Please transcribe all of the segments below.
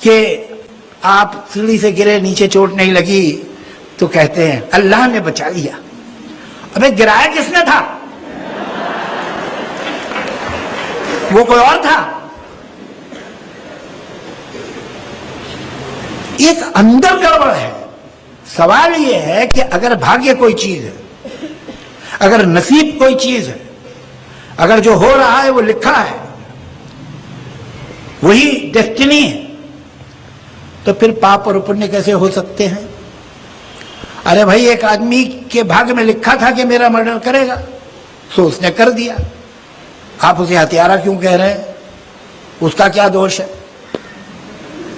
कि आप सीढ़ी से गिरे, नीचे चोट नहीं लगी, तो कहते हैं अल्लाह ने बचा लिया। अबे गिराया किसने था? वो कोई और था। एक अंदर गड़बड़ है। सवाल यह है कि अगर भाग्य कोई चीज है, अगर नसीब कोई चीज है, अगर जो हो रहा है वो लिखा है, वही डेस्टिनी है, तो फिर पाप और पुण्य कैसे हो सकते हैं? अरे भाई, एक आदमी के भाग्य में लिखा था कि मेरा मर्डर करेगा, सो उसने कर दिया। आप उसे हत्यारा क्यों कह रहे हैं? उसका क्या दोष है?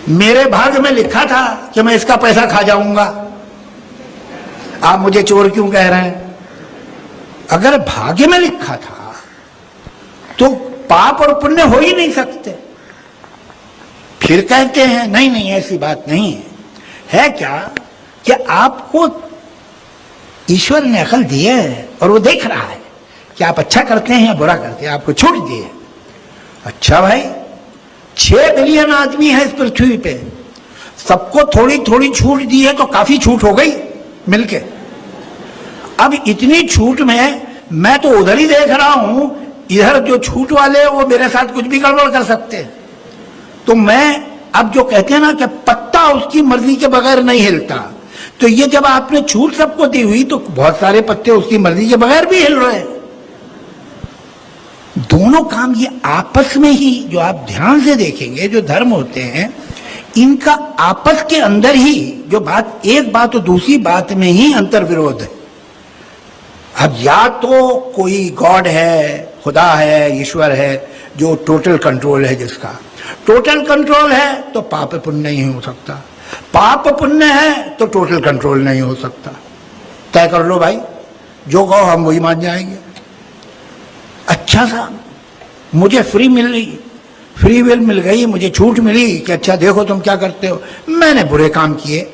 मेरे भाग्य में लिखा था कि मैं इसका पैसा खा जाऊंगा, आप मुझे चोर क्यों कह रहे हैं? अगर भाग्य में लिखा था तो पाप और पुण्य हो ही नहीं सकते। फिर कहते हैं नहीं नहीं, ऐसी बात नहीं है। है क्या कि आपको ईश्वर ने अकल दी है और वो देख रहा है कि आप अच्छा करते हैं या बुरा करते हैं, आपको छूट दी है। अच्छा भाई, 6 बिलियन आदमी है इस पृथ्वी पे, सबको थोड़ी थोड़ी छूट दी है तो काफी छूट हो गई मिलके। अब इतनी छूट में मैं तो उधर ही देख रहा हूं, इधर जो छूट वाले वो मेरे साथ कुछ भी गड़बड़ कर सकते हैं। तो मैं अब जो कहते हैं ना कि पत्ता उसकी मर्जी के बगैर नहीं हिलता, तो ये जब आपने छूट सबको दी हुई तो बहुत सारे पत्ते उसकी मर्जी के बगैर भी हिल रहे हैं। दोनों काम ये आपस में ही, जो आप ध्यान से देखेंगे, जो धर्म होते हैं इनका आपस के अंदर ही जो बात, एक बात तो दूसरी बात में ही अंतर विरोध है। अब या तो कोई गॉड है, खुदा है, ईश्वर है, जो टोटल कंट्रोल है, जिसका टोटल कंट्रोल है तो पाप पुण्य नहीं हो सकता, पाप पुण्य है तो टोटल कंट्रोल नहीं हो सकता। तय कर लो भाई, जो कहो हम वही मान जाएंगे। अच्छा सा मुझे फ्री मिल रही, फ्री विल मिल गई, मुझे छूट मिली कि अच्छा देखो तुम क्या करते हो। मैंने बुरे काम किए,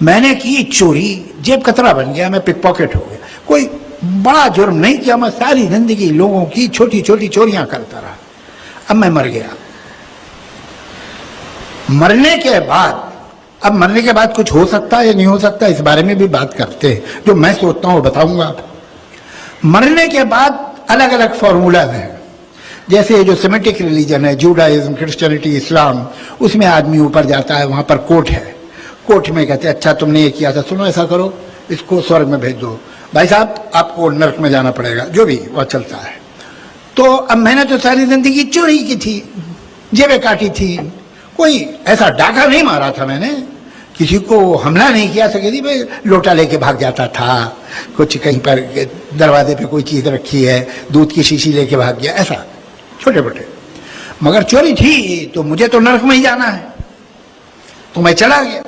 मैंने की चोरी, जेब कतरा बन गया, मैं पिक पॉकेट हो गया। कोई बड़ा जुर्म नहीं किया, मैं सारी जिंदगी लोगों की छोटी छोटी चोरियां करता रहा। अब मैं मर गया। मरने के बाद, अब मरने के बाद कुछ हो सकता है या नहीं हो सकता, इस बारे में भी बात करते हैं। जो मैं सोचता हूं वो बताऊंगा। मरने के बाद अलग अलग फॉर्मूला हैं। जैसे जो सेमेटिक रिलीजन है, जूडाइज्म, क्रिश्चियनिटी, इस्लाम, उसमें आदमी ऊपर जाता है, वहां पर कोर्ट है, कोर्ट में कहते हैं अच्छा तुमने ये किया था, सुनो ऐसा करो, इसको स्वर्ग में भेज दो, भाई साहब आपको नरक में जाना पड़ेगा, जो भी वह चलता है। तो अब मैंने तो सारी जिंदगी चोरी की थी, जेबें काटी थी, कोई ऐसा डाका नहीं मारा था मैंने, किसी को हमला नहीं किया, सके थी भाई लोटा लेके भाग जाता था, कुछ कहीं पर दरवाजे पे कोई चीज रखी है, दूध की शीशी लेके भाग गया, ऐसा छोटे मोटे। मगर चोरी थी तो मुझे तो नरक में ही जाना है, तो मैं चला गया।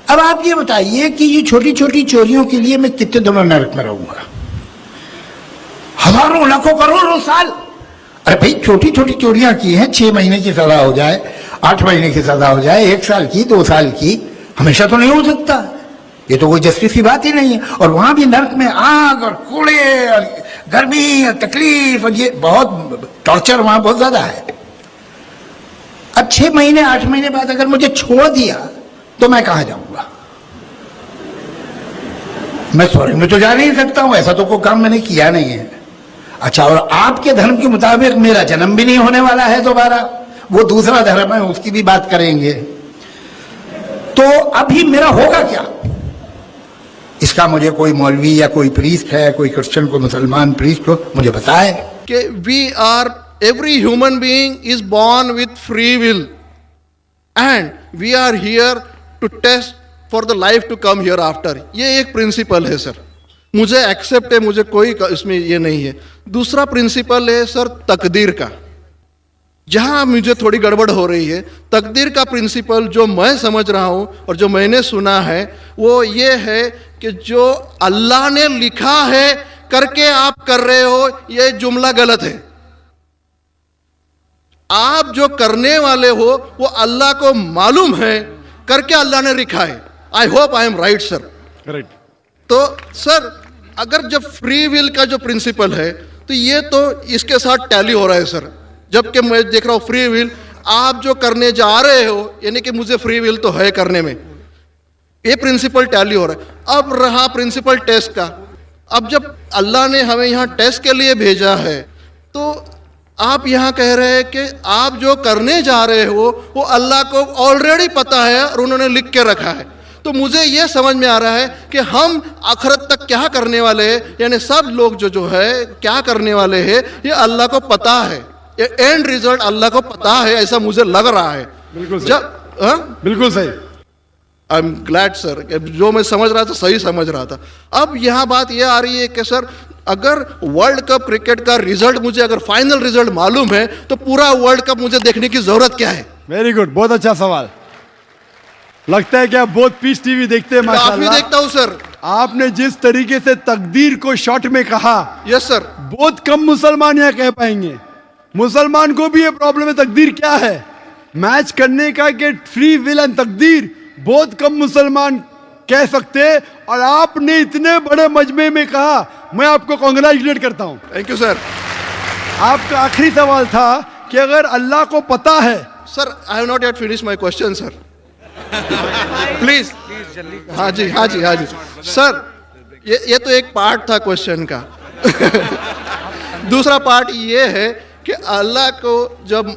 अब आप ये बताइए कि ये छोटी छोटी चोरियों के लिए मैं कितने दिनों नरक में रहूंगा? हजारों लाखों करोड़ों साल। अरे भाई, छोटी छोटी चोरियां की हैं, 6 महीने की सजा हो जाए, 8 महीने की सजा हो जाए, 1 साल की, 2 साल की, हमेशा तो नहीं हो सकता। ये तो कोई जस्टिस की बात ही नहीं है। और वहां भी नरक में आग और कूड़े और गर्मी और तकलीफ और ये बहुत टॉर्चर वहां बहुत ज्यादा है। अब 6 महीने 8 महीने बाद अगर मुझे छोड़ दिया तो मैं कहां जाऊंगा? मैं स्वर्ग में तो जा नहीं सकता हूं, ऐसा तो कोई काम मैंने किया नहीं है। अच्छा, और आपके धर्म के मुताबिक मेरा जन्म भी नहीं होने वाला है दोबारा, वो दूसरा धर्म है, उसकी भी बात करेंगे। तो अभी मेरा होगा क्या? इसका मुझे कोई मौलवी या कोई प्रीस्ट है, कोई क्रिश्चियन, कोई मुसलमान प्रीस्ट हो, मुझे बताए कि we are, every human being is born with free will and we are here to test for the life to come hereafter. ये एक प्रिंसिपल है सर, मुझे एक्सेप्ट है, मुझे कोई इसमें ये नहीं है। दूसरा प्रिंसिपल है सर तकदीर का, जहां मुझे थोड़ी गड़बड़ हो रही है। तकदीर का प्रिंसिपल जो मैं समझ रहा हूं और जो मैंने सुना है वो ये है कि जो अल्लाह ने लिखा है करके आप कर रहे हो, ये जुमला गलत है। आप जो करने वाले हो वो अल्लाह को मालूम है, करके अल्लाह ने लिखा है। I hope I am right sir. Right. तो सर, अगर जब फ्री विल का जो प्रिंसिपल है तो ये तो इसके साथ टैली हो रहा है सर। जबकि मैं देख रहा हूँ फ्री विल आप जो करने जा रहे हो यानी कि मुझे फ्री विल तो है करने में, ये प्रिंसिपल टैली हो रहा है। अब रहा प्रिंसिपल टेस्ट का। अब जब अल्लाह ने हमें यहाँ टेस्ट के लिए भेजा है तो आप यहाँ कह रहे हैं कि आप जो करने जा रहे हो वो अल्लाह को ऑलरेडी पता है और उन्होंने लिख के रखा है। तो मुझे ये समझ में आ रहा है कि हम आखिरत तक क्या करने वाले हैं, यानी सब लोग जो है क्या करने वाले हैं ये अल्लाह को पता है, ये एंड रिजल्ट अल्लाह को पता है, ऐसा मुझे लग रहा है। बिल्कुल सही। जब बिल्कुल सही। आई एम ग्लैड सर, जो मैं समझ रहा था सही समझ रहा था। अब यहाँ बात यह आ रही है कि सर अगर वर्ल्ड कप क्रिकेट का रिजल्ट मुझे अगर फाइनल रिजल्ट मालूम है तो पूरा वर्ल्ड कप मुझे देखने की जरूरत क्या है? वेरी गुड, बहुत अच्छा सवाल। लगता है कि आप बहुत पीस टीवी देखते हैं काफी माशाल्लाह। देखता हूँ सर। आपने जिस तरीके से तकदीर को शॉर्ट में कहा, यस सर। बहुत कम मुसलमान यहाँ कह पाएंगे। मुसलमान को भी ये प्रॉब्लम है तकदीर क्या है, मैच करने का कि फ्री विल एंड तकदीर बहुत कम मुसलमान कह सकते हैं। और आपने इतने बड़े मजमे में कहा, मैं आपको कांग्रेचुलेट करता हूं। Thank you sir. आपका आखिरी सवाल था कि अगर अल्लाह को पता है। Sir I have not yet finish my question sir, please. हाँ जी हाँ जी हाँ जी सर, ये तो एक पार्ट था क्वेश्चन का। दूसरा पार्ट ये है कि अल्लाह को जब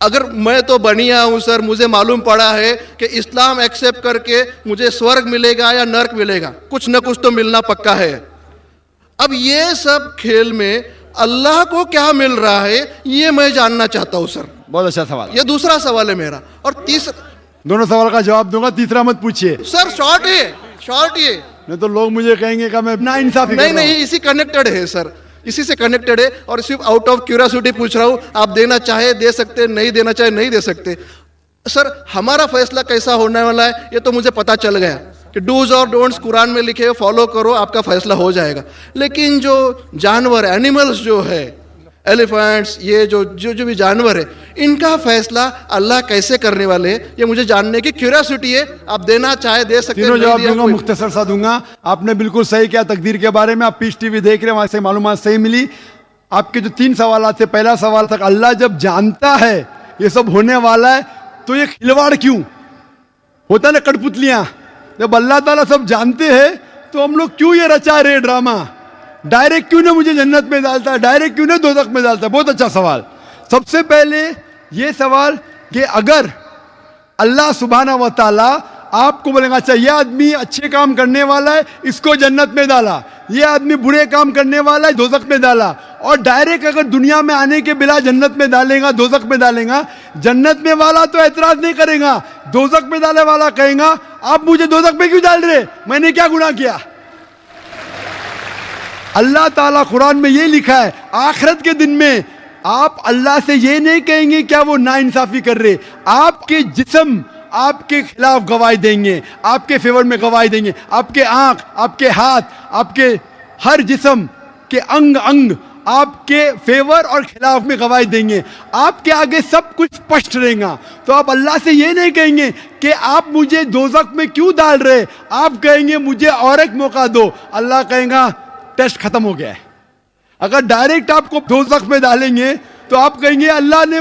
अगर मैं तो बनिया हूं सर, मुझे मालूम पड़ा है कि इस्लाम एक्सेप्ट करके मुझे स्वर्ग मिलेगा या नर्क मिलेगा, कुछ न कुछ तो मिलना पक्का है। अब ये सब खेल में अल्लाह को क्या मिल रहा है ये मैं जानना चाहता हूं सर। बहुत अच्छा सवाल। ये दूसरा सवाल है मेरा। और तीसरा, दोनों सवाल का जवाब दूंगा, तीसरा मत पूछिए सर शॉर्ट है, शॉर्ट ये। नहीं तो लोग मुझे कहेंगे कि मैं ना इंसाफी कर नहीं रहा हूं। नहीं, इसी कनेक्टेड है सर, इसी से कनेक्टेड है। और सिर्फ आउट ऑफ क्यूरियोसिटी पूछ रहा हूं, आप देना चाहे दे सकते, नहीं देना चाहे नहीं दे सकते। सर हमारा फैसला कैसा होने वाला है ये तो मुझे पता चल गया कि डूज और डोंट्स कुरान में लिखे, फॉलो करो, आपका फैसला हो जाएगा। लेकिन जो जानवर एनिमल्स जो है, एलिफेंट्स, ये जो भी जानवर है, इनका फैसला अल्लाह कैसे करने वाले हैं ये मुझे जानने की क्यूरियोसिटी है। आप देना चाहे दे सकते हैं, तीनों नहीं जवाब दिया दूंगा, कोई- मुख्तसर सा दूंगा। आपने बिल्कुल सही किया तकदीर के बारे में। आप पीस टीवी देख रहे हैं, वहां से मालूमात सही मिली। आपके जो 3 सवाल थे, पहला सवाल था अल्लाह जब जानता है ये सब होने वाला है तो ये खिलवाड़ क्यों होता है ना, कठपुतलियां। जब अल्लाह ताला सब जानते हैं तो हम लोग क्यों ये रचा रहे ड्रामा, डायरेक्ट क्यों ना मुझे जन्नत में डालता है, डायरेक्ट क्यों ना दोज़ख में डालता है। बहुत अच्छा सवाल। सबसे पहले ये सवाल कि अगर अल्लाह सुब्हाना व तआला आपको बोलेगा अच्छा ये आदमी अच्छे काम करने वाला है, इसको जन्नत में डाला, ये आदमी बुरे काम करने वाला है, दोज़ख में डाला, और डायरेक्ट अगर दुनिया में आने के बिना जन्नत में डालेगा, दोज़ख में डालेगा, जन्नत में वाला तो एतराज नहीं करेगा, दोज़ख में डाले वाला कहेगा आप मुझे दोज़ख में क्यों डाल रहे, मैंने क्या गुनाह किया। अल्लाह ताला कुरान में ये लिखा है, आखिरत के दिन में आप अल्लाह से ये नहीं कहेंगे क्या वो नाइंसाफी कर रहे, आपके जिस्म आपके खिलाफ गवाही देंगे, आपके फेवर में गवाही देंगे, आपके आंख, आपके हाथ, आपके हर जिस्म के अंग अंग आपके फेवर और खिलाफ में गवाही देंगे, आपके आगे सब कुछ स्पष्ट रहेगा। तो आप अल्लाह से ये नहीं कहेंगे कि आप मुझे दोज़ख में क्यों डाल रहे, आप कहेंगे मुझे और एक मौका दो। अल्लाह कहेगा टेस्ट खत्म हो गया है। अगर डायरेक्ट आपको दोज़ख में डालेंगे तो आप कहेंगे अल्लाह ने,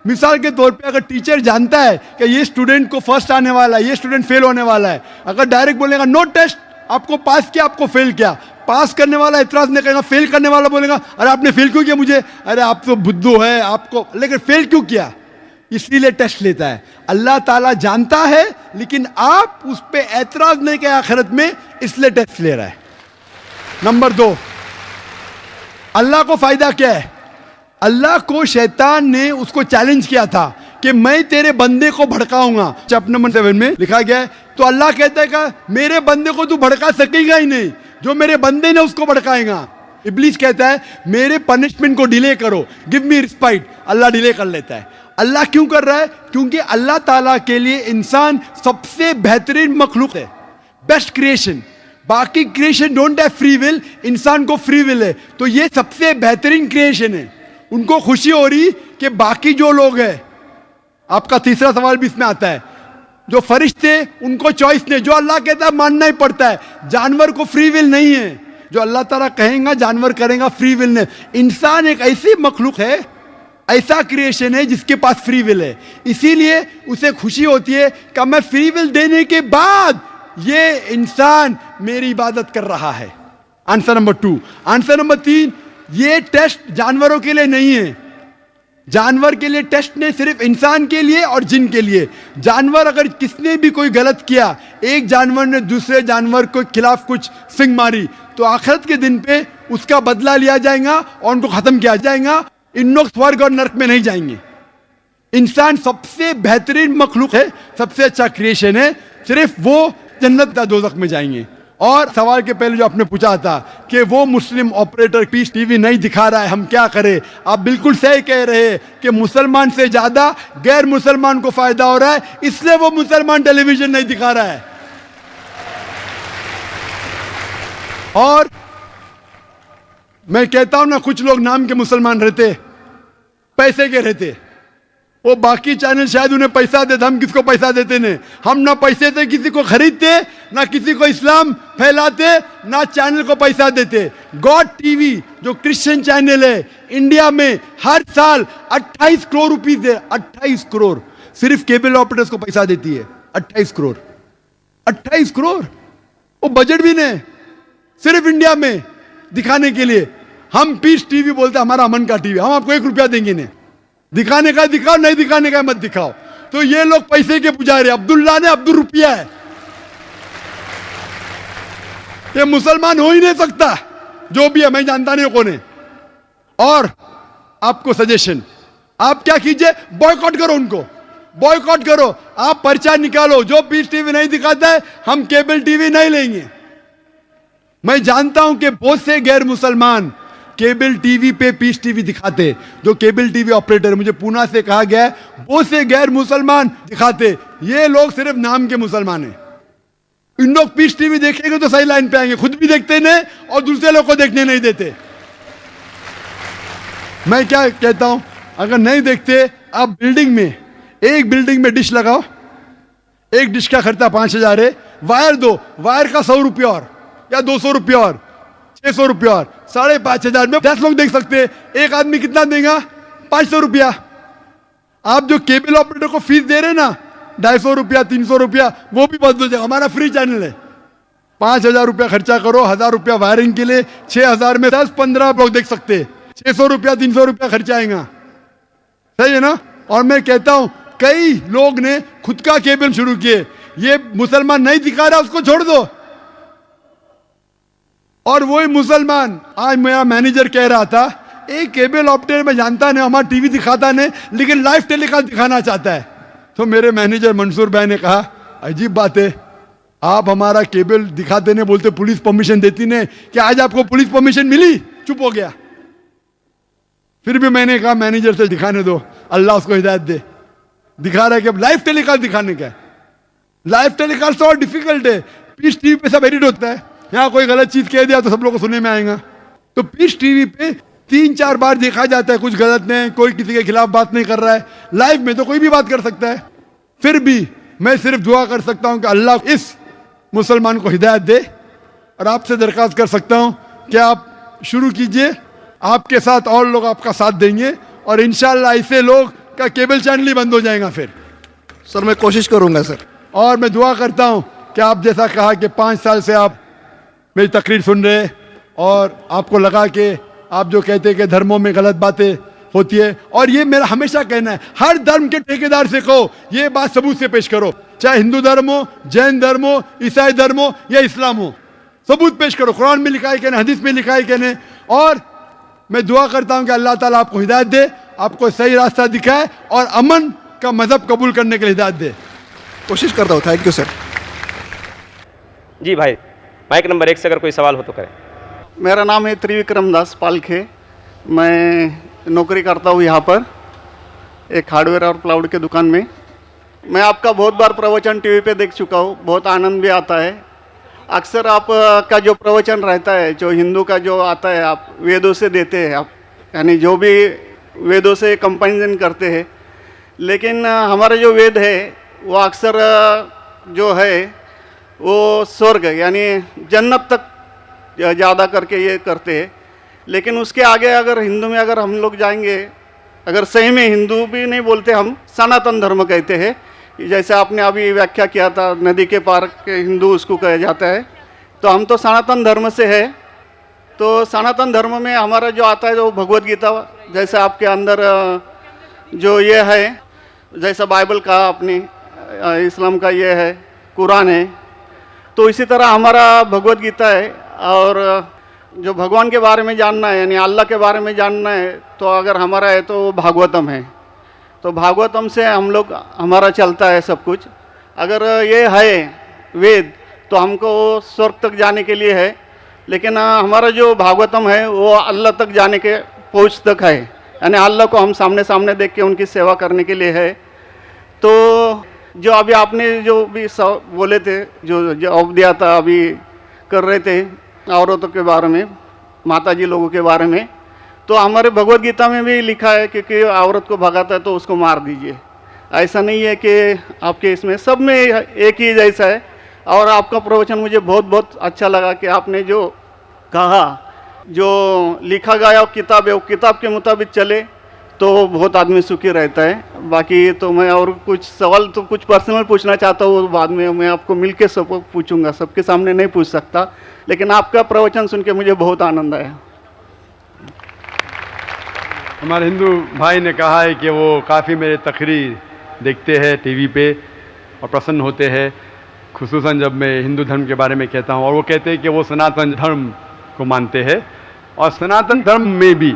मिसाल के तौर पे अगर टीचर जानता है कि ये स्टूडेंट को फर्स्ट आने वाला है, ये स्टूडेंट फेल होने वाला है, अगर डायरेक्ट बोलेगा नो टेस्ट, आपको पास किया, आपको फेल किया, पास करने वाला एतराज नहीं करेगा, फेल करने वाला बोलेगा अरे आपने फेल क्यों किया मुझे, अरे आप तो बुद्धू है आपको, लेकिन फेल क्यों किया, इसलिए टेस्ट लेता है। अल्लाह ताला जानता है लेकिन आप उस पर एतराज नहीं किया आखिरत में, इसलिए टेस्ट ले रहा है। नंबर 2, अल्लाह को फायदा क्या है। अल्लाह को शैतान ने उसको चैलेंज किया था कि मैं तेरे बंदे को भड़काऊंगा, चैप्टर नंबर 7 में लिखा गया है। तो अल्लाह कहता है कि मेरे बंदे को तू भड़का सकेगा ही नहीं, जो मेरे बंदे ने उसको भड़काएगा। इब्लीस कहता है मेरे पनिशमेंट को डिले करो, गिव मी रिस्पाइट, अल्लाह डिले कर लेता है। अल्लाह क्यों कर रहा है, क्योंकि अल्लाह ताला के लिए इंसान सबसे बेहतरीन मखलूक है, बेस्ट क्रिएशन। बाकी creation don't have free will, इंसान को फ्री विल है, तो ये सबसे बेहतरीन क्रिएशन है। उनको खुशी हो रही कि बाकी जो लोग हैं, आपका तीसरा सवाल भी इसमें आता है, जो फरिश्ते उनको चॉइस नहीं, जो अल्लाह कहता है मानना ही पड़ता है। जानवर को फ्री विल नहीं है, जो अल्लाह ताला कहेगा जानवर करेगा, फ्री विल नहीं। इंसान एक ऐसी मखलूक है ऐसा क्रिएशन है जिसके पास फ्री विल है, इसीलिए उसे खुशी होती है कि मैं फ्री विल देने के बाद ये इंसान मेरी इबादत कर रहा है। Answer number 2। आंसर नंबर 3, ये टेस्ट जानवरों के लिए नहीं है। जानवर के लिए टेस्ट नहीं, सिर्फ इंसान के लिए और जिन के लिए। जानवर अगर किसने भी कोई गलत किया, एक जानवर ने दूसरे जानवर के खिलाफ कुछ सिंग मारी, तो आखिरत के दिन पे उसका बदला लिया जाएगा और उनको खत्म किया जाएगा। इन लोग स्वर्ग और नरक में नहीं जाएंगे। इंसान सबसे बेहतरीन मखलूक है, सबसे अच्छा क्रिएशन है, सिर्फ वो जन्नत या दोज़ख में जाएंगे। और सवाल के पहले जो आपने पूछा था कि वो मुस्लिम ऑपरेटर पीस टीवी नहीं दिखा रहा है, हम क्या करें, आप बिल्कुल सही कह रहे हैं कि मुसलमान से ज्यादा गैर मुसलमान को फायदा हो रहा है, इसलिए वो मुसलमान टेलीविजन नहीं दिखा रहा है। और मैं कहता हूं ना, कुछ लोग नाम के मुसलमान रहते, पैसे के रहते, वो बाकी चैनल शायद उन्हें पैसा देते, हम किसको पैसा देते ने? हम ना पैसे से किसी को खरीदते, ना किसी को इस्लाम फैलाते, ना चैनल को पैसा देते। गॉड टीवी जो क्रिश्चियन चैनल है, इंडिया में हर साल 28 करोड़ रुपीस है, 28 करोड़ सिर्फ केबल ऑपरेटर्स को पैसा देती है। 28 करोड़, 28 करोड़, वो बजट भी नहीं सिर्फ इंडिया में दिखाने के लिए। हम पीस टीवी बोलते हमारा अमन का टीवी, हम आपको 1 रुपया देंगे नहीं, दिखाने का दिखाओ, नहीं दिखाने का मत दिखाओ। तो ये लोग पैसे के पुजारी, अब्दुल्ला ने अब्दुल रुपया है, ये मुसलमान हो ही नहीं सकता, जो भी है, मैं जानता नहीं कौन है। और आपको सजेशन, आप क्या कीजिए, बॉयकॉट करो उनको, बॉयकॉट करो, आप पर्चा निकालो, जो पीस टीवी नहीं दिखाता है हम केबल टीवी नहीं लेंगे। मैं जानता हूं कि बहुत से गैर मुसलमान केबल टीवी पे पीस टीवी दिखाते, जो केबल टीवी ऑपरेटर, मुझे पूना से कहा गया है, बहुत से गैर मुसलमान दिखाते, ये लोग सिर्फ नाम के मुसलमान हैं। इन लोग पीस टीवी देखेंगे तो सही लाइन पे आएंगे, खुद भी देखते नहीं और दूसरे लोग को देखने नहीं देते। मैं क्या कहता हूं, अगर नहीं देखते, आप बिल्डिंग में, एक बिल्डिंग में डिश लगाओ, एक डिश का खर्चा 5,000 है, वायर दो, वायर का 100 रुपया और या 200 रुपया और 600 रुपया और 5,500 में 10 लोग देख सकते हैं। एक आदमी कितना देगा? 500 रुपया। आप जो केबल ऑपरेटर को फीस दे रहे ना, 250 रुपया, 300 रुपया, वो भी बंद हो जाएगा। हमारा फ्री चैनल है, 5,000 रुपया खर्चा करो, 1,000 रुपया वायरिंग के लिए, 6,000 में 10-15 लोग देख सकते हैं, 600 रुपया 300 रुपया खर्चा आएगा, सही है ना? और मैं कहता हूं कई लोग ने खुद का केबल शुरू किए, ये मुसलमान नहीं दिखा रहा, उसको छोड़ दो। और वही मुसलमान, आज मेरा मैनेजर कह रहा था, एक केबल ऑपरेटर में जानता नहीं, हमारा टीवी दिखाता नहीं, लेकिन लाइव टेलीकास्ट दिखाना चाहता है। तो मेरे मैनेजर मंसूर भाई ने कहा, अजीब बात है, आप हमारा केबल दिखाते नहीं, बोलते पुलिस परमिशन देती नहीं, कि आज आपको पुलिस परमिशन मिली? चुप हो गया। फिर भी मैंने कहा मैनेजर से दिखाने दो, अल्लाह उसको हिदायत दे। दिखा रहा है कि लाइव टेलीकास्ट दिखाने का। लाइव टेलीकास्ट और डिफिकल्ट है, पीस टीवी पे सब एडिट होता है, यहाँ कोई गलत चीज कह दिया तो सब लोग को सुनने में आएगा। तो पीस टीवी पे 3-4 बार देखा जाता है, कुछ गलत नहीं, कोई किसी के खिलाफ बात नहीं कर रहा है। लाइव में तो कोई भी बात कर सकता है। फिर भी मैं सिर्फ दुआ कर सकता हूं कि अल्लाह इस मुसलमान को हिदायत दे, और आपसे दरख्वास्त कर सकता हूं कि आप शुरू कीजिए, आपके साथ और लोग आपका साथ देंगे, और इंशाल्लाह ऐसे लोग का केबल चैनल ही बंद हो जाएगा फिर। सर मैं कोशिश करूंगा सर। और मैं दुआ करता हूं कि आप जैसा कहा कि 5 साल से आप मेरी तकरीर सुन रहे, और आपको लगा कि आप जो कहते हैं कि धर्मों में गलत बातें होती है, और ये मेरा हमेशा कहना है, हर धर्म के ठेकेदार से कहो ये बात सबूत से पेश करो, चाहे हिंदू धर्म हो, जैन धर्म हो, ईसाई धर्म हो या इस्लाम हो, सबूत पेश करो, कुरान में लिखा है कि नहीं, हदीस में लिखा है कि नहीं। और मैं दुआ करता हूं कि अल्लाह ताला आपको हिदायत दे, आपको सही रास्ता दिखाए, और अमन का मजहब कबूल करने के लिए हिदायत दे। कोशिश करता हूँ। Thank you sir. जी भाई, माइक नंबर 1 से अगर कोई सवाल हो तो करें। मेरा नाम है त्रिविक्रम दास पालखे, मैं नौकरी करता हूँ यहाँ पर एक हार्डवेयर और क्लाउड के दुकान में। मैं आपका बहुत बार प्रवचन टीवी पे देख चुका हूँ, बहुत आनंद भी आता है। अक्सर आप का जो प्रवचन रहता है, जो हिंदू का जो आता है, आप वेदों से देते हैं, आप यानी जो भी वेदों से कंपैरिजन करते हैं, लेकिन हमारे जो वेद है वो अक्सर जो है वो स्वर्ग यानी जन्नत तक ज़्यादा करके ये करते हैं। लेकिन उसके आगे अगर हिंदू में अगर हम लोग जाएंगे अगर सही में हिंदू भी नहीं बोलते, हम सनातन धर्म कहते हैं। जैसे आपने अभी व्याख्या किया था, नदी के पार के हिंदू उसको कहा जाता है, तो हम तो सनातन धर्म से है। तो सनातन धर्म में हमारा जो आता है जो भगवत गीता, जैसे आपके अंदर जो ये है, जैसा बाइबल का आपने, इस्लाम का ये है, कुरान है, तो इसी तरह हमारा भगवत गीता है। और जो भगवान के बारे में जानना है, यानी अल्लाह के बारे में जानना है, तो अगर हमारा है तो भागवतम है। तो भागवतम से हम लोग, हमारा चलता है सब कुछ। अगर ये है वेद, तो हमको स्वर्ग तक जाने के लिए है, लेकिन हमारा जो भागवतम है वो अल्लाह तक जाने के पहुँच तक है, यानी अल्लाह को हम सामने सामने देख के उनकी सेवा करने के लिए है। तो जो अभी आपने जो भी बोले थे, जो जवाब दिया था, अभी कर रहे थे औरतों के बारे में, माताजी लोगों के बारे में, तो हमारे भगवत गीता में भी लिखा है कि औरत को भगाता है तो उसको मार दीजिए। ऐसा नहीं है कि आपके इसमें सब में एक ही जैसा है। और आपका प्रवचन मुझे बहुत बहुत अच्छा लगा कि आपने जो कहा, जो लिखा गया किताब है, वो किताब के मुताबिक चले तो बहुत आदमी सुखी रहता है। बाकी तो मैं और कुछ सवाल तो कुछ पर्सनल पूछना चाहता हूँ, बाद में मैं आपको मिल के सब पूछूंगा, सबके सामने नहीं पूछ सकता, लेकिन आपका प्रवचन सुन के मुझे बहुत आनंद आया। हमारे हिंदू भाई ने कहा है कि वो काफ़ी मेरे तकरीर देखते हैं टीवी पे और प्रसन्न होते हैं, खुसूसन जब मैं हिंदू धर्म के बारे में कहता हूँ। और वो कहते हैं कि वो सनातन धर्म को मानते हैं, और सनातन धर्म में भी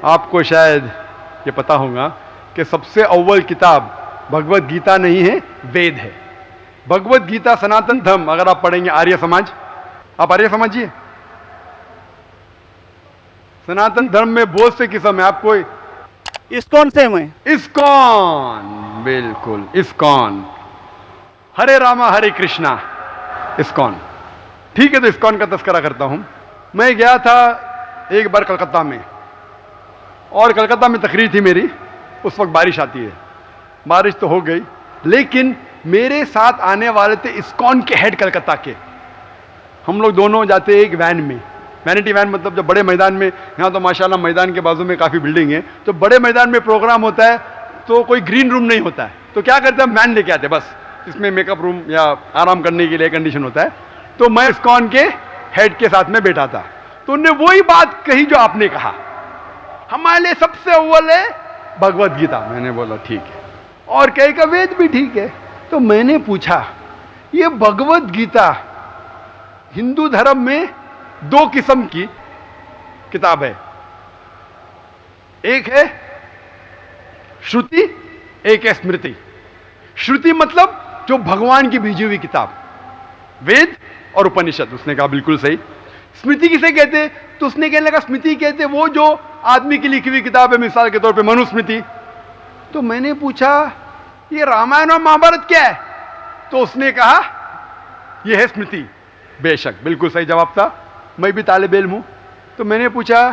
आपको शायद ये पता होगा कि सबसे अव्वल किताब भगवत गीता नहीं है, वेद है। भगवत गीता सनातन धर्म, अगर आप पढ़ेंगे आर्य समाज, आप आर्य समझिए, सनातन धर्म में बहुत से किस्म है। आपको इस्कॉन से मैं, इस्कॉन, बिल्कुल इस्कॉन, हरे रामा हरे कृष्णा, इस्कॉन, ठीक है। तो इस्कॉन का तस्करा करता हूं। मैं गया था एक बार कलकत्ता में, और कलकत्ता में तकरीर थी मेरी, उस वक्त बारिश आती है, बारिश तो हो गई, लेकिन मेरे साथ आने वाले थे इस्कॉन के हेड कलकत्ता के। हम लोग दोनों जाते एक वैन में, वैनिटी वैन मतलब जब बड़े मैदान में, यहाँ तो माशाल्लाह मैदान के बाजू में काफ़ी बिल्डिंग है, तो बड़े मैदान में प्रोग्राम होता है तो कोई ग्रीन रूम नहीं होता है, तो क्या करते हैं, वैन लेके आते बस, इसमें मेकअप रूम या आराम करने के लिए कंडीशन होता है। तो मैं इस्कॉन के हेड के साथ में बैठा था, तो उन्होंने वही बात कही जो आपने कहा, हमारे लिए सबसे अव्वल है भगवत गीता। मैंने बोला ठीक है, और कहीं का वेद भी ठीक है। तो मैंने पूछा, ये भगवत गीता हिंदू धर्म में दो किस्म की किताब है, एक है श्रुति, एक है स्मृति। श्रुति मतलब जो भगवान की भेजी हुई किताब, वेद और उपनिषद। उसने कहा बिल्कुल सही। स्मृति किसे कहते, तो उसने कहने लगा स्मृति कहते वो जो आदमी की लिखी हुई किताब है, मिसाल के तौर पे मनुस्मृति। तो मैंने पूछा ये रामायण और महाभारत क्या है, तो उसने कहा यह है स्मृति। बेशक बिल्कुल सही जवाब था, मैं भी तालिब इल्म हूं। तो मैंने पूछा,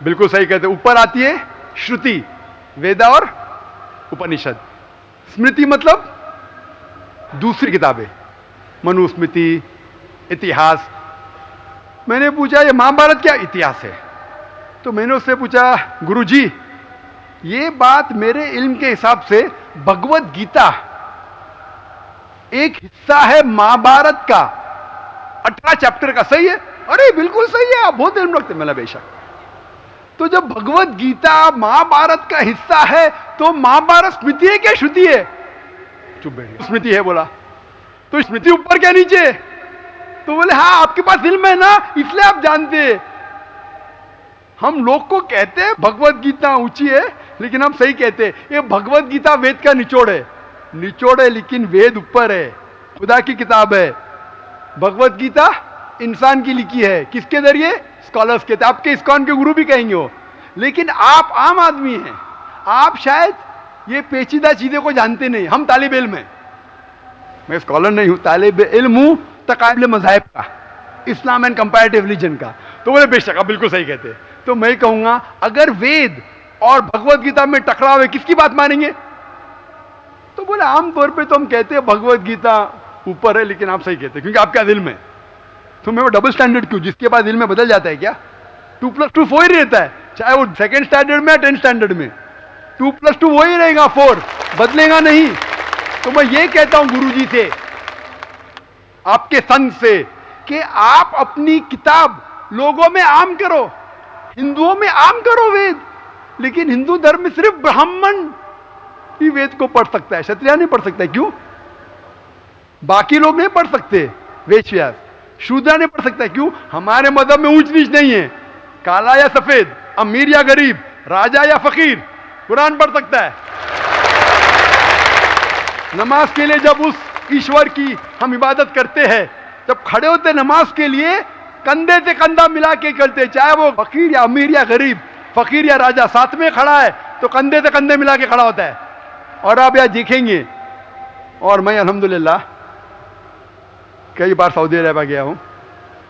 बिल्कुल सही कहते, ऊपर आती है श्रुति, वेद और उपनिषद। स्मृति मतलब दूसरी किताबें, मनुस्मृति, इतिहास। मैंने पूछा ये महाभारत क्या इतिहास है, तो मैंने उससे पूछा गुरुजी ये बात मेरे इल्म के हिसाब से भगवत गीता एक हिस्सा है महाभारत का, 18 चैप्टर का, सही है? अरे बिल्कुल सही है, आप बहुत इल्म रखते। मैंने बेशक। तो जब भगवत गीता महाभारत का हिस्सा है तो महाभारत स्मृति है क्या श्रुति है? चुप बैठे, स्मृति है बोला। तो स्मृति ऊपर क्या नीचे? तो बोले हाँ आपके पास इल्म है ना, इसलिए आप जानते हैं। हम लोग को कहते हैं भगवत गीता ऊंची है, लेकिन हम सही कहते हैं ये भगवत गीता वेद का निचोड़ है। निचोड़ है लेकिन वेद ऊपर है, खुदा की किताब है। भगवत गीता इंसान की लिखी है, किसके जरिए? स्कॉलर्स कहते हैं, आपके इस्कॉन के गुरु भी कहेंगे वो। लेकिन आप आम आदमी हैं, आप शायद ये पेचीदा चीजें को जानते नहीं। हम तालिब इल्म हैं, मैं स्कॉलर नहीं हूं, तालिब इल्म हूं तकाबले मज़ाहिब का, इस्लाम एंड कंपैरेटिव रिलीजन का। तो बोले बेशक आप बिल्कुल सही कहते हैं। तो मैं कहूंगा अगर वेद और भगवत गीता में टकराव है, किसकी बात मानेंगे? तो बोले आमतौर पे तो हम कहते हैं भगवत गीता ऊपर है, लेकिन आप सही कहते हैं क्योंकि आपका दिल में। तो मैं वो डबल स्टैंडर्ड क्यों? जिसके बाद दिल में बदल जाता है क्या? 2 + 2 4 ही रहता है, चाहे वो सेकंड स्टैंडर्ड में या 10th स्टैंडर्ड में। 2+2 वही रहेगा 4, बदलेगा नहीं। तो मैं ये कहता हूं गुरुजी से, आपके संत से, कि आप अपनी किताब लोगों में आम करो, हिंदुओं में आम करो वेद। लेकिन हिंदू धर्म में सिर्फ ब्राह्मण ही वेद को पढ़ सकता है, क्षत्रिय नहीं पढ़ सकता है। क्यों? बाकी लोग नहीं पढ़ सकते, वेद व्यास शूद्र नहीं पढ़ सकता है। क्यों? हमारे मजहब में ऊंच नीच नहीं है, काला या सफेद, अमीर या गरीब, राजा या फकीर, कुरान पढ़ सकता है। नमाज के लिए जब उस ईश्वर की हम इबादत करते हैं, जब खड़े होते नमाज के लिए, कंधे से कंधा मिला के करते, चाहे वो फकीर या अमीर या गरीब, फकीर या राजा, साथ में खड़ा है तो कंधे से कंधे मिला के खड़ा होता है। और आप यहां देखेंगे, और मैं अल्हम्दुलिल्लाह कई बार सऊदी अरब गया हूं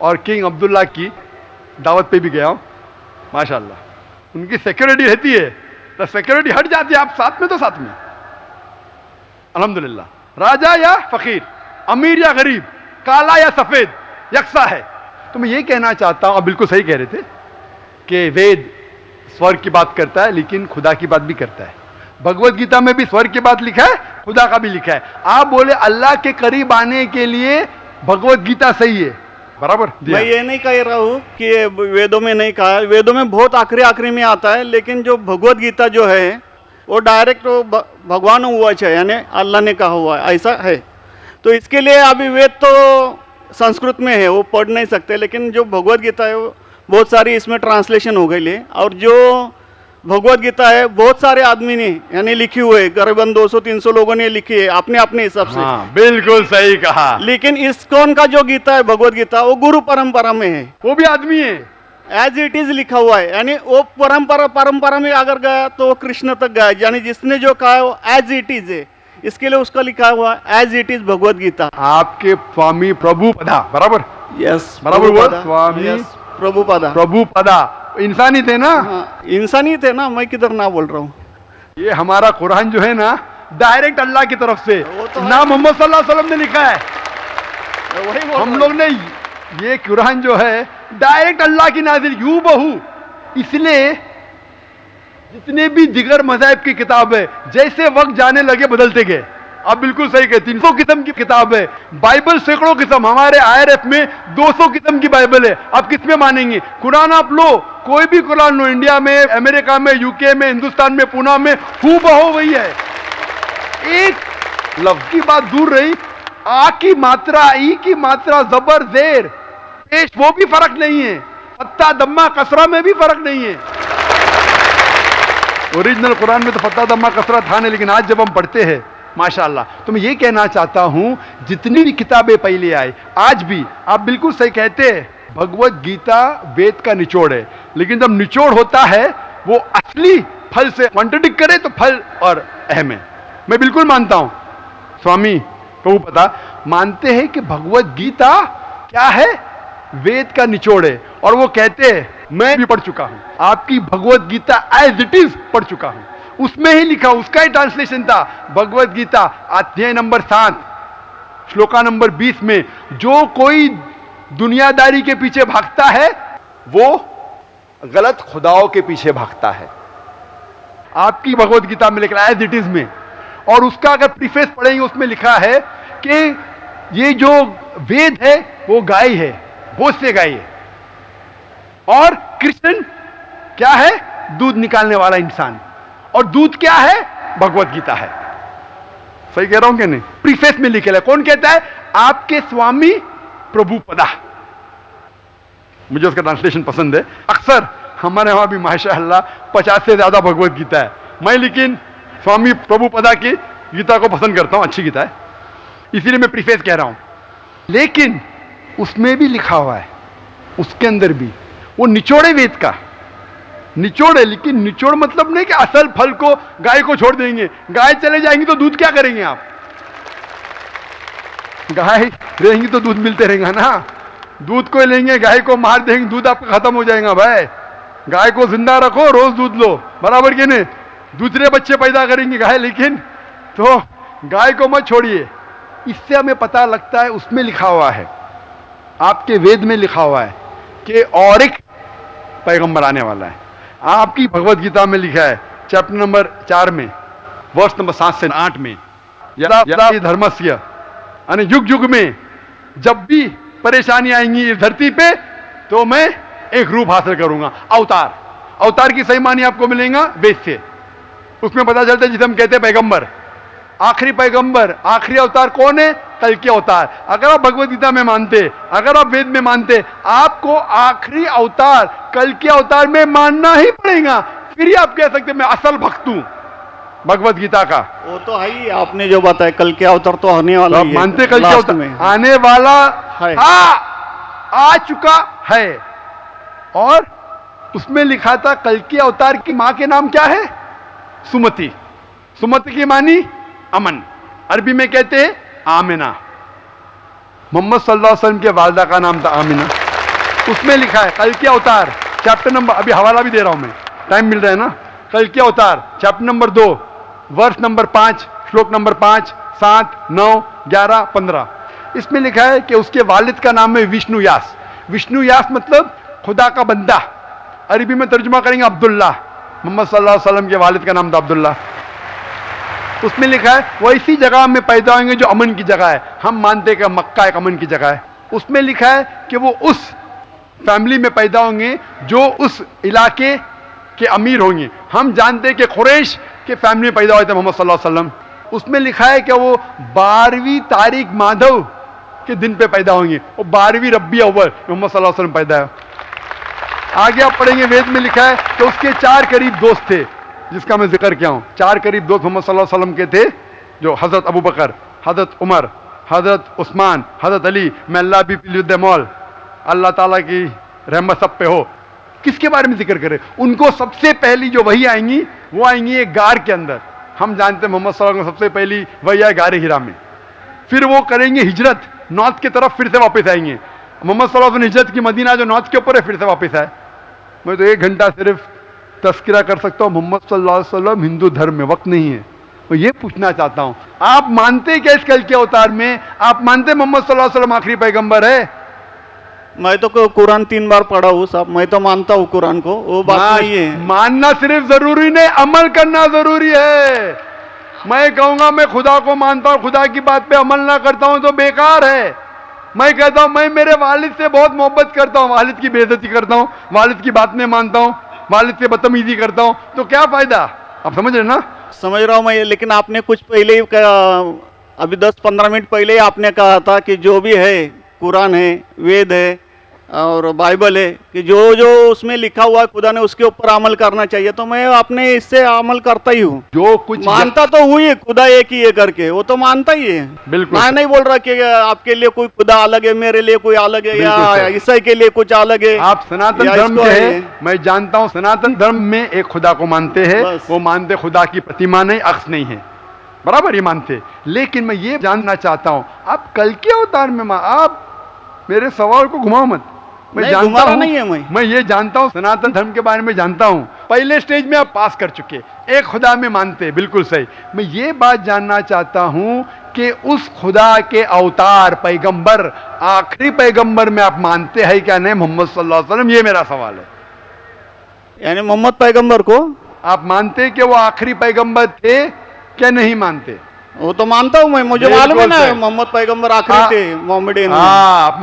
और किंग अब्दुल्ला की दावत पे भी गया हूं, माशाल्लाह उनकी सिक्योरिटी रहती है तो सिक्योरिटी हट जाती है, आप साथ में तो साथ में, अल्हम्दुलिल्लाह। राजा या फकीर, अमीर या गरीब, काला या सफेद, यकसा है। तो मैं ये कहना चाहता हूं, आप बिल्कुल सही कह रहे थे कि वेद स्वर्ग की बात करता है लेकिन खुदा की बात भी करता है। भगवत गीता में भी स्वर्ग की बात लिखा है, खुदा का भी लिखा है। आप बोले अल्लाह के करीब आने के लिए भगवत गीता सही है, बराबर। मैं ये नहीं कह रहा हूँ कि ये वेदों में नहीं कहा है, वेदों में बहुत आखिरी में आता है, लेकिन जो भगवत गीता जो है वो डायरेक्ट भगवान हुआ है, यानी अल्लाह ने कहा हुआ है, ऐसा है। तो इसके लिए अभी वेद तो संस्कृत में है, वो पढ़ नहीं सकते, लेकिन जो भगवत गीता है वो बहुत सारी इसमें ट्रांसलेशन हो गई है। और जो भगवत गीता है बहुत सारे आदमी ने यानी लिखी हुई है, करीबन 200-300 लोगों ने लिखी है अपने अपने हिसाब से। हाँ, बिल्कुल सही कहा। लेकिन इस्कॉन का जो गीता है, भगवत गीता, वो गुरु परंपरा में है, वो भी आदमी है, एज इट इज लिखा हुआ है, यानी वो परंपरा में अगर गया तो वो कृष्ण तक गया, यानी जिसने जो कहा है वो एज इट इज है, इसके लिए उसका लिखा हुआ as it is Bhagavad Gita. आपके स्वामी प्रभुपदा, बराबर, यस बराबर हुआ, स्वामी प्रभुपदा इंसानी थे ना। हाँ, इंसानी थे ना, मैं किधर ना बोल रहा हूँ। ये हमारा कुरान जो है ना, डायरेक्ट अल्लाह की तरफ से, वो तो ना मोहम्मद सल्लल्लाहु अलैहि वसल्लम ने लिखा है। वही बोल हम रहा लोग ने ये कुरान जो है डायरेक्ट अल्लाह की नाजिल, यूं बहू। इसलिए जितने भी दिगर मज़ाहिब की किताब है, जैसे वक्त जाने लगे बदलते गए। आप बिल्कुल सही कहते, 300 किस्म की किताब है, बाइबल सैकड़ों किस्म, हमारे IRF में 200 किस्म की बाइबल है। आप किस में मानेंगे? कुरान आप लो, कोई भी कुरान लो, इंडिया में, अमेरिका में, यूके में, हिंदुस्तान में, पूना में, हूबहू वही है। एक लफ्ज की बात दूर रही, आ की मात्रा, ई की मात्रा, जबर जेर पेश, वो भी फर्क नहीं है, फत्ता दम्मा कसरा में भी फर्क नहीं है। ओरिजिनल कुरान में तो फत्ता दम्मा कसरा था नहीं, लेकिन आज जब हम पढ़ते हैं माशाअल्लाह। तो मैं ये कहना चाहता हूं, जितनी भी किताबें पहले आई, आज भी आप बिल्कुल सही कहते हैं, भगवत गीता वेद का निचोड़ है। लेकिन जब निचोड़ होता है वो असली फल से कॉन्ट्रडिक्ट करे तो फल और अहम है। मैं बिल्कुल मानता हूं, स्वामी प्रभुपदा मानते हैं कि भगवत गीता क्या है, वेद का निचोड़ है। और वो कहते हैं, मैं भी पढ़ चुका हूं, आपकी Bhagavad Gita as it is पढ़ चुका हूं, उसमें ही लिखा, उसका ही ट्रांसलेशन था। भगवत गीता अध्याय नंबर 7 श्लोका नंबर 20 में, जो कोई दुनियादारी के पीछे भागता है वो गलत खुदाओं के पीछे भागता है। आपकी भगवत गीता में लिखा एज इट इज में, और उसका अगर प्रीफेस पढ़ेंगे उसमें लिखा है कि ये जो वेद है वो गाय है, भोज से गाय है, और कृष्ण क्या है, दूध निकालने वाला इंसान, और दूध क्या है, भगवत गीता है। सही कह रहा हूं कि नहीं? प्रीफेस में लिखे है। कौन कहता है? आपके स्वामी प्रभुपदा। मुझे उसका ट्रांसलेशन पसंद है। अक्सर हमारे वहां भी माशाअल्लाह 50 से ज्यादा भगवत गीता है। मैं लेकिन स्वामी प्रभुपदा की गीता को पसंद करता हूं, अच्छी गीता है, इसीलिए मैं प्रीफेस कह रहा हूं। लेकिन उसमें भी लिखा हुआ है, उसके अंदर भी वो निचोड़े वेद का निचोड़ है। लेकिन निचोड़ मतलब नहीं कि असल फल को गाय को छोड़ देंगे, गाय चले जाएंगी तो दूध क्या करेंगे आप? गाय रहेंगी तो दूध मिलते रहेगा ना। दूध को लेंगे, गाय को मार देंगे, दूध आपका खत्म हो जाएगा। भाई गाय को जिंदा रखो, रोज दूध लो, बराबर के नहीं? दूसरे बच्चे पैदा करेंगे गाय, लेकिन तो गाय को मत छोड़िए। इससे हमें पता लगता है, उसमें लिखा हुआ है, आपके वेद में लिखा हुआ है कि और एक पैगंबर आने वाला है। आपकी भगवत गीता में लिखा है चैप्टर नंबर 4 में वर्ष नंबर 7 से 8 में, यदा धर्मस्य, यानी युग युग में जब भी परेशानी आएंगी इस धरती पे तो मैं एक रूप हासिल करूंगा, अवतार। अवतार की सही मानी आपको मिलेगा वेद से, उसमें पता चलता है जिसे हम कहते हैं पैगंबर। आखिरी पैगंबर, आखिरी अवतार कौन है? कल के अवतार। अगर आप भगवद गीता में मानते, अगर आप वेद में मानते, आपको आखिरी अवतार कल के अवतार में मानना ही पड़ेगा, फिर ही आप कह सकते मैं असल भक्त हूं भगवद गीता का। वो तो है ही, आपने जो बताया कल के अवतार तो आने वाला तो ही है, मानते कल के लास्ट अवतार में आने वाला है। आ चुका है। और उसमें लिखा था कल के अवतार की मां के नाम क्या है? सुमति। सुमति की मानी अमन, अरबी में कहते हैं आमिना। मोहम्मद सल्लल्लाहु अलैहि वसल्लम के वालदा का नाम था आमिना। उसमें लिखा है कल के अवतार, चैप्टर नंबर, अभी हवाला भी दे रहा हूं मैं, टाइम मिल रहा है ना। कल के अवतार चैप्टर नंबर 2 वर्ष नंबर 5 श्लोक नंबर 5, 7, 9, 11, 15। इसमें लिखा है कि उसके वालिद का नाम है विष्णु यास। विष्णु यास मतलब खुदा का बंदा, अरबी में तर्जुमा करेंगे अब्दुल्ला। मोहम्मद सल्लल्लाहु अलैहि वसल्लम के वालिद का नाम था अब्दुल्ला। उसमें लिखा है वो इसी जगह में पैदा होंगे जो अमन की जगह है। हम मानते हैं कि मक्का एक अमन की जगह है। उसमें लिखा है कि वो उस फैमिली में पैदा होंगे जो उस इलाके के अमीर होंगे। हम जानते हैं कि कुरैश के फैमिली में पैदा हुए थे मोहम्मद सल्लल्लाहु अलैहि वसल्लम। उसमें लिखा है कि वो 12वीं तारीख माधव के दिन पे पैदा होंगे, वो 12वीं रब्बी अव्वल मोहम्मद सल्लल्लाहु अलैहि वसल्लम पैदा है। आगे आप पढ़ेंगे वेद में लिखा है कि उसके 4 करीब दोस्त थे, जिसका मैं जिक्र किया हूं। 4 करीब दोस्त मोहम्मद सल्लल्लाहु अलैहि वसल्लम के थे, जो हजरत अबू बकर, हजरत उमर, हजरत उस्मान, हजरत अली। मैं अल्लाह भी मौल, अल्लाह ताला की रहमत सब पे हो। किसके बारे में जिक्र करें? उनको सबसे पहली जो वही आएंगी वो आएंगी एक गार के अंदर। हम जानते हैं मोहम्मद सल्लल्लाहु अलैहि वसल्लम सबसे पहली वही आए गार हिरा में। फिर वो करेंगे हिजरत, नॉर्थ की तरफ फिर से वापस आएंगे। मोहम्मद सल्लल्लाहु अलैहि वसल्लम हिजरत की मदीना जो नॉर्थ के ऊपर है, फिर से वापस आए। मैं तो 1 घंटा सिर्फ तस्करा कर सकता हूँ। मोहम्मद सल्लल्लाहु अलैहि वसल्लम हिंदू धर्म में वक्त नहीं है। मैं ये पूछना चाहता हूँ, आप मानते क्या इस कल के अवतार में? आप मानते मोहम्मद सल्लल्लाहु अलैहि वसल्लम आखिरी पैगंबर है? मैं तो कुरान 3 बार पढ़ा हूँ साहब, मैं तो मानता हूँ कुरान को, वो बात नहीं है। मानना सिर्फ जरूरी नहीं, अमल करना जरूरी है। मैं कहूंगा मैं खुदा को मानता हूं, खुदा की बात पे अमल ना करता हूं तो बेकार है। मैं कहता हूं मैं मेरे वालिद से बहुत मोहब्बत करता हूं, वालिद की बेइज्जती करता हूं, वालिद की बात नहीं मानता हूं, वालिद से बदतमीजी करता हूं, तो क्या फायदा? आप समझ रहे ना? समझ रहा हूँ मैं, लेकिन आपने कुछ पहले ही अभी 10-15 मिनट पहले ही आपने कहा था कि जो भी है कुरान है, वेद है और बाइबल है, कि जो जो उसमें लिखा हुआ है खुदा ने उसके ऊपर अमल करना चाहिए। तो मैं अपने इससे अमल करता ही हूँ, जो कुछ मानता तो हुई है खुदा एक ही है करके, वो तो मानता ही है। बिल्कुल, मैं नहीं बोल रहा कि आपके लिए कोई खुदा अलग है, मेरे लिए कोई अलग है, या ईसाई के लिए कुछ अलग है। आप सनातन धर्म के हैं, मैं जानता हूँ सनातन धर्म में एक खुदा को मानते हैं। वो मानते खुदा की प्रतिमा नहीं, अक्स नहीं है, बराबर ये मानते। लेकिन मैं ये जानना चाहता हूँ, आप कल के अवतार में आप मेरे सवाल को घुमाओ मत। मैं जानता हूं, नहीं है मैं ये जानता हूं, सनातन धर्म के बारे में जानता हूं। पहले स्टेज में आप पास कर चुके, एक खुदा में मानते, बिल्कुल सही। मैं ये बात जानना चाहता हूं कि उस खुदा के अवतार पैगंबर, आखिरी पैगंबर में आप मानते हैं क्या नहीं मोहम्मद सल्लल्लाहु अलैहि वसल्लम? ये मेरा सवाल है। यानी मोहम्मद पैगंबर को आप मानते कि वो आखिरी पैगंबर थे क्या नहीं मानते? वो तो मानता हूँ मैं, मुझे मालूम है ना मोहम्मद पैगंबर आखिरी थे, मोहम्मदियन।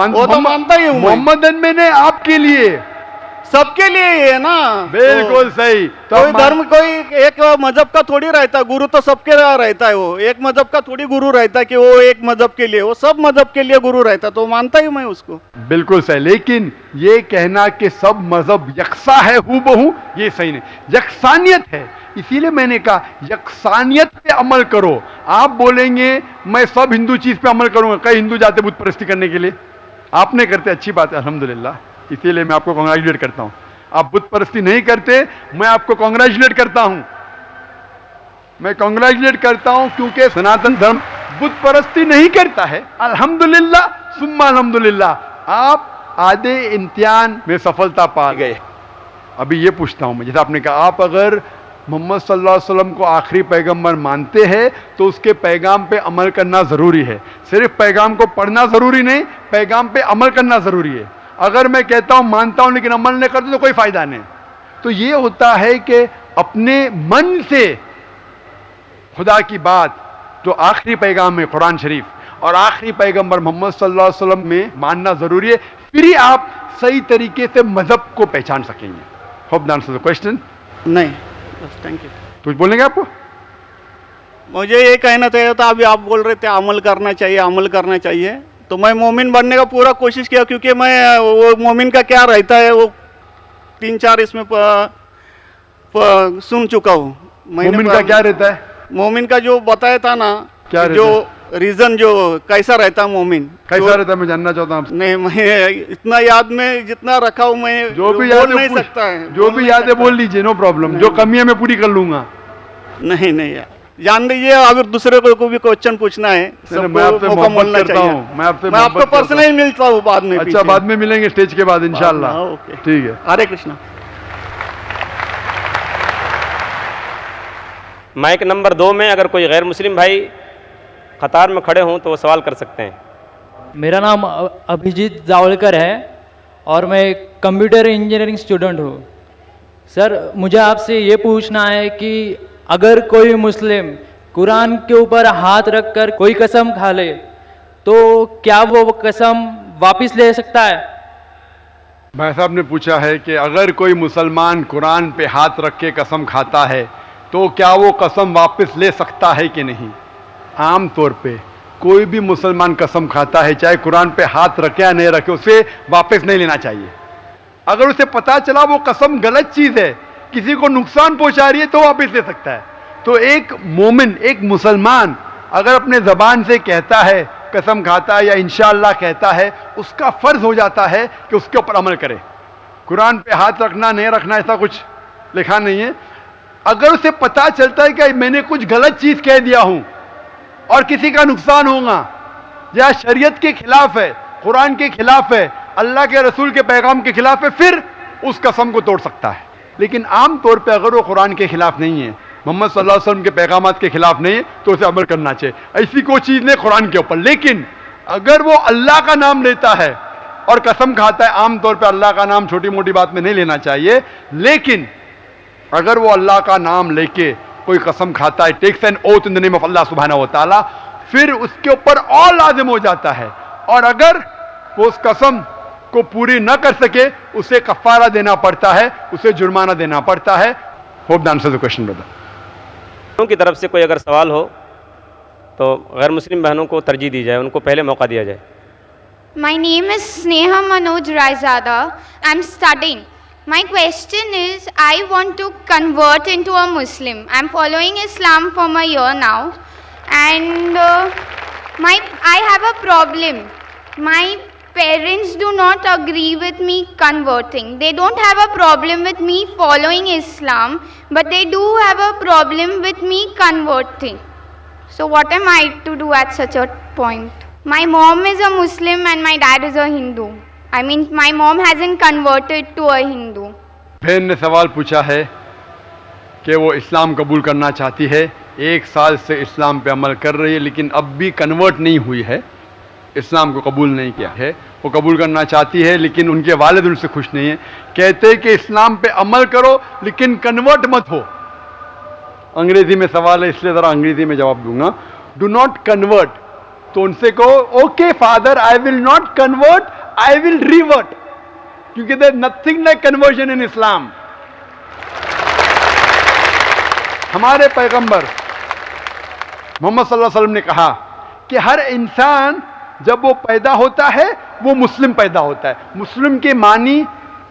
वो तो मानता ही हूँ। मोहम्मदन में ने आपके लिए, सबके लिए है ना। बिल्कुल सही। तो कोई धर्म, कोई एक मजहब का थोड़ी रहता, गुरु तो सबके रहता है। वो एक मजहब का थोड़ी गुरु रहता कि वो एक मजहब के लिए, वो सब मजहब के लिए गुरु रहता, तो मानता ही मैं उसको। बिल्कुल सही। लेकिन ये कहना कि सब मजहब यकसा है हूबहू, ये सही नहीं। यकसानियत है, इसीलिए मैंने कहा यकसानियत पे अमल करो। आप बोलेंगे मैं सब हिंदू चीज पे अमल करूंगा, कई हिंदू जाते बुत परस्ती करने के लिए, आपने करते, अच्छी बात है अल्हम्दुलिल्लाह, इसीलिए मैं आपको कांग्रेचुलेट करता हूं। आप बुत परस्ती नहीं करते, मैं आपको कांग्रेचुलेट करता हूं। मैं कांग्रेचुलेट करता हूं क्योंकि सनातन धर्म बुत परस्ती नहीं करता है। अल्हम्दुलिल्लाह सुम्मा अल्हम्दुलिल्लाह, आप आधे इम्तिहान में सफलता पा गए। अभी ये पूछता हूं मैं, जैसे आपने कहा, आप अगर मोहम्मद सल्लल्लाहु अलैहि वसल्लम को आखिरी पैगंबर मानते हैं तो उसके पैगाम पे अमल करना ज़रूरी है। सिर्फ पैगाम को पढ़ना ज़रूरी नहीं, पैगाम पे अमल करना ज़रूरी है। अगर मैं कहता हूँ मानता हूँ लेकिन अमल नहीं करता तो कोई फ़ायदा नहीं। तो ये होता है कि अपने मन से खुदा की बात जो आखिरी पैगाम है कुरान शरीफ और आखिरी पैगंबर मोहम्मद सल्लल्लाहु अलैहि वसल्लम में मानना जरूरी है, फिर ही आप सही तरीके से मजहब को पहचान सकेंगे। Hope that answers the question. नहीं, बस थैंक यू। कुछ बोलने का आपको? मुझे ये कहना चाहिए था, अभी आप बोल रहे थे अमल करना चाहिए, अमल करना चाहिए, तो मैं मोमिन बनने का पूरा कोशिश किया, क्योंकि मैं वो मोमिन का क्या रहता है वो 3-4 इसमें सुन चुका हूँ। मोमिन का क्या रहता है? मोमिन का जो बताया था ना, क्या जो रीजन जो कैसा रहता है मोमिन, कैसा रहता है, मैं जानना चाहता हूँ आपसे। नहीं, मैं इतना याद में जितना रखा हूँ मैं जो भी बोल याद नहीं सकता है, जो भी याद है बोल लीजिए, नो प्रॉब्लम। जो कमी है मैं पूरी कर लूंगा। नहीं नहीं यार, जान दीजिए, अगर दूसरे को भी क्वेश्चन पूछना है मैं आपसे मोहब्बत करता हूँ, मैं आपको पर्सनली मिलता हूँ बाद में। अच्छा, बाद में मिलेंगे स्टेज के बाद इंशाल्लाह। ओके, ठीक है। हरे कृष्णा। माइक नंबर 2 में अगर कोई गैर मुस्लिम भाई कतार में खड़े हों तो वो सवाल कर सकते हैं। मेरा नाम अभिजीत जावलकर है और मैं कंप्यूटर इंजीनियरिंग स्टूडेंट हूँ। सर, मुझे आपसे ये पूछना है कि अगर कोई मुस्लिम कुरान के ऊपर हाथ रखकर कोई कसम खा ले तो क्या वो कसम वापस ले सकता है? भाई साहब ने पूछा है कि अगर कोई मुसलमान कुरान पे हाथ रख के कसम खाता है तो क्या वो कसम वापस ले सकता है कि नहीं। आम तौर पे कोई भी मुसलमान कसम खाता है, चाहे कुरान पे हाथ रखे या नहीं रखे, उसे वापस नहीं लेना चाहिए। अगर उसे पता चला वो कसम गलत चीज है, किसी को नुकसान पहुंचा रही है, तो वापस ले सकता है। तो एक मोमिन, एक मुसलमान अगर अपने जबान से कहता है, कसम खाता है या इंशाअल्लाह कहता है, उसका फर्ज हो जाता है कि उसके ऊपर अमल करे। कुरान पे हाथ रखना नहीं रखना ऐसा कुछ लिखा नहीं है। अगर उसे पता चलता है कि मैंने कुछ गलत चीज कह दिया हूं और किसी का नुकसान होगा या शरीयत के खिलाफ है, कुरान के खिलाफ है, अल्लाह के रसूल के पैगाम के खिलाफ है, फिर उस कसम को तोड़ सकता है। लेकिन आम तौर पे अगर वो कुरान के खिलाफ नहीं है, मोहम्मद सल्लल्लाहु अलैहि वसल्लम के पैगामात के खिलाफ नहीं है, तो उसे अमल करना चाहिए। ऐसी कोई चीज नहीं कुरान के ऊपर। लेकिन अगर वो अल्लाह का नाम लेता है और कसम खाता है, आम तौर पे अल्लाह का नाम छोटी मोटी बात में नहीं लेना चाहिए, लेकिन अगर वो अल्लाह का नाम लेके कोई कसम खाता है, takes an oath in the name of Allah सुब्हानहू व तआला, फिर उसके ऊपर और लाजिम हो जाता है। और अगर वो उस कसम को पूरी न कर सके, उसे कफारा देना पड़ता है, उसे जुर्माना देना पड़ता है। Hope that answers the question brother. की तरफ से कोई अगर सवाल हो तो गैर मुस्लिम बहनों को तरजीह दी जाए, उनको पहले मौका दिया जाए। My name is Sneha Manoj Raizada. I'm studying. My question is, I want to convert into a Muslim. I'm following Islam for a year now, and I have a problem. My parents do not agree with me converting. They don't have a problem with me following Islam, but they do have a problem with me converting. So what am I to do at such a point? My mom is a Muslim and my dad is a Hindu. I mean, my mom hasn't converted to a Hindu. बहन ने सवाल पूछा है कि वो इस्लाम कबूल करना चाहती है, 1 साल से इस्लाम पे अमल कर रही है, लेकिन अब भी कन्वर्ट नहीं हुई है, इस्लाम को कबूल नहीं किया है। वो कबूल करना चाहती है, लेकिन उनके वालिद उनसे खुश नहीं है। कहते हैं कि इस्लाम पे अमल करो लेकिन कन्वर्ट मत हो। अंग्रेजी में सवाल है, इसलिए ज़रा अंग्रेजी में जवाब दूंगा। डू नॉट कन्वर्ट, तो उनसे कहो okay father, I will not convert, I will revert, क्योंकि there nothing like conversion in Islam. हमारे पैगंबर मोहम्मद सल्लल्लाहु अलैहि वसल्लम ने कहा कि हर इंसान जब वो पैदा होता है वो मुस्लिम पैदा होता है। मुस्लिम के मानी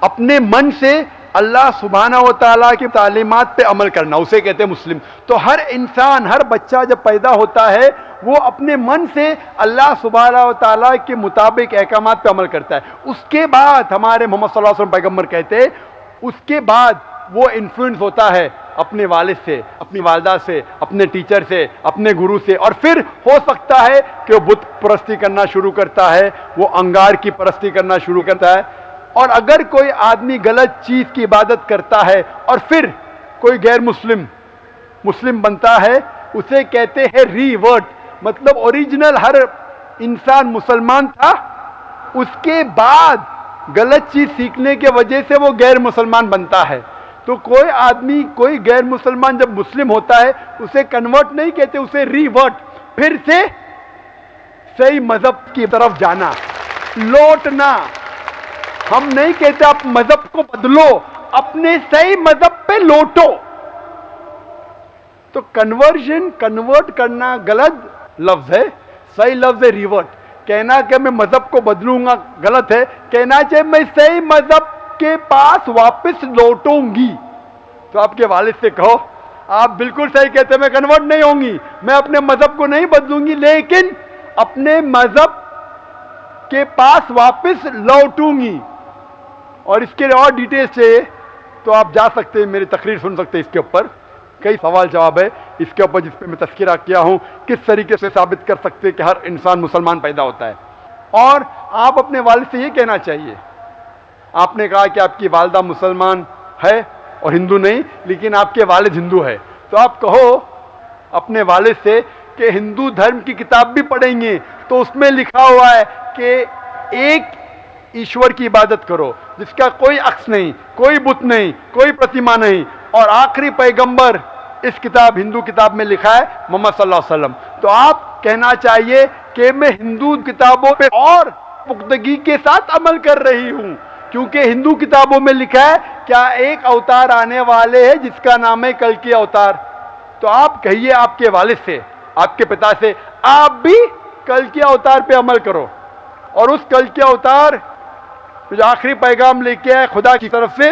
अपने मन से अल्लाह सुब्हानहू व तआला की तालीमात पे अमल करना, उसे कहते हैं मुस्लिम। तो हर इंसान, हर बच्चा जब पैदा होता है वो अपने मन से अल्लाह सुब्हानहू व तआला के मुताबिक अहकामात पे अमल करता है। उसके बाद हमारे मोहम्मद सल्लल्लाहु अलैहि वसल्लम पैगंबर कहते हैं, उसके बाद वो इन्फ्लुएंस होता है अपने वालिद से, अपनी वालदा से, अपने टीचर से, अपने गुरु से, और फिर हो सकता है कि वो बुत परस्ती करना शुरू करता है, वो अंगार की परस्ती करना शुरू करता है। और अगर कोई आदमी गलत चीज की इबादत करता है और फिर कोई गैर मुस्लिम बनता है, उसे कहते हैं रीवर्ट। मतलब ओरिजिनल हर इंसान मुसलमान था, उसके बाद गलत चीज सीखने के वजह से वो गैर मुसलमान बनता है। तो कोई आदमी, कोई गैर मुसलमान जब मुस्लिम होता है उसे कन्वर्ट नहीं कहते, उसे रिवर्ट, फिर से सही मजहब की तरफ जाना, लौटना। हम नहीं कहते आप मजहब को बदलो, अपने सही मजहब पे लौटो। तो कन्वर्जन, कन्वर्ट करना गलत लफ्ज है, सही लफ्ज है रिवर्ट। कहना कि मैं मजहब को बदलूंगा गलत है, कहना चाहिए मैं सही मजहब के पास वापस लौटूंगी। तो आपके वालिद से कहो, आप बिल्कुल सही कहते हैं, मैं कन्वर्ट नहीं होंगी, मैं अपने मजहब को नहीं बदलूंगी, लेकिन अपने मजहब के पास वापस लौटूंगी। और इसके लिए और डिटेल्स चाहिए तो आप जा सकते हैं, मेरी तकरीर सुन सकते हैं। इसके ऊपर कई सवाल जवाब है इसके ऊपर, जिस पे मैं तस्कीरा किया हूं, किस तरीके से साबित कर सकते हैं कि हर इंसान मुसलमान पैदा होता है। और आप अपने वालिद से ये कहना चाहिए, आपने कहा कि आपकी वालदा मुसलमान है और हिंदू नहीं, लेकिन आपके वालिद हिंदू है, तो आप कहो अपने वालिद से कि हिंदू धर्म की किताब भी पढ़ेंगे तो उसमें लिखा हुआ है कि एक ईश्वर की इबादत करो जिसका कोई अक्स नहीं, कोई बुत नहीं, कोई प्रतिमा नहीं, और आखिरी पैगंबर इस किताब, हिंदू किताब में लिखा है मोहम्मद सल्लल्लाहु अलैहि वसल्लम। तो आप कहना चाहिए कि मैं हिंदू किताबों पे और पुख्तगी के साथ अमल कर रही हूं, क्योंकि हिंदू किताबों में लिखा है क्या एक अवतार आने वाले हैं जिसका नाम है कल की अवतार। तो आप कहिए आपके वालिद से, आपके पिता से, आप भी कल के अवतार पे अमल करो, और उस कल के अवतार जो आखिरी पैगाम लेके आए खुदा की तरफ से,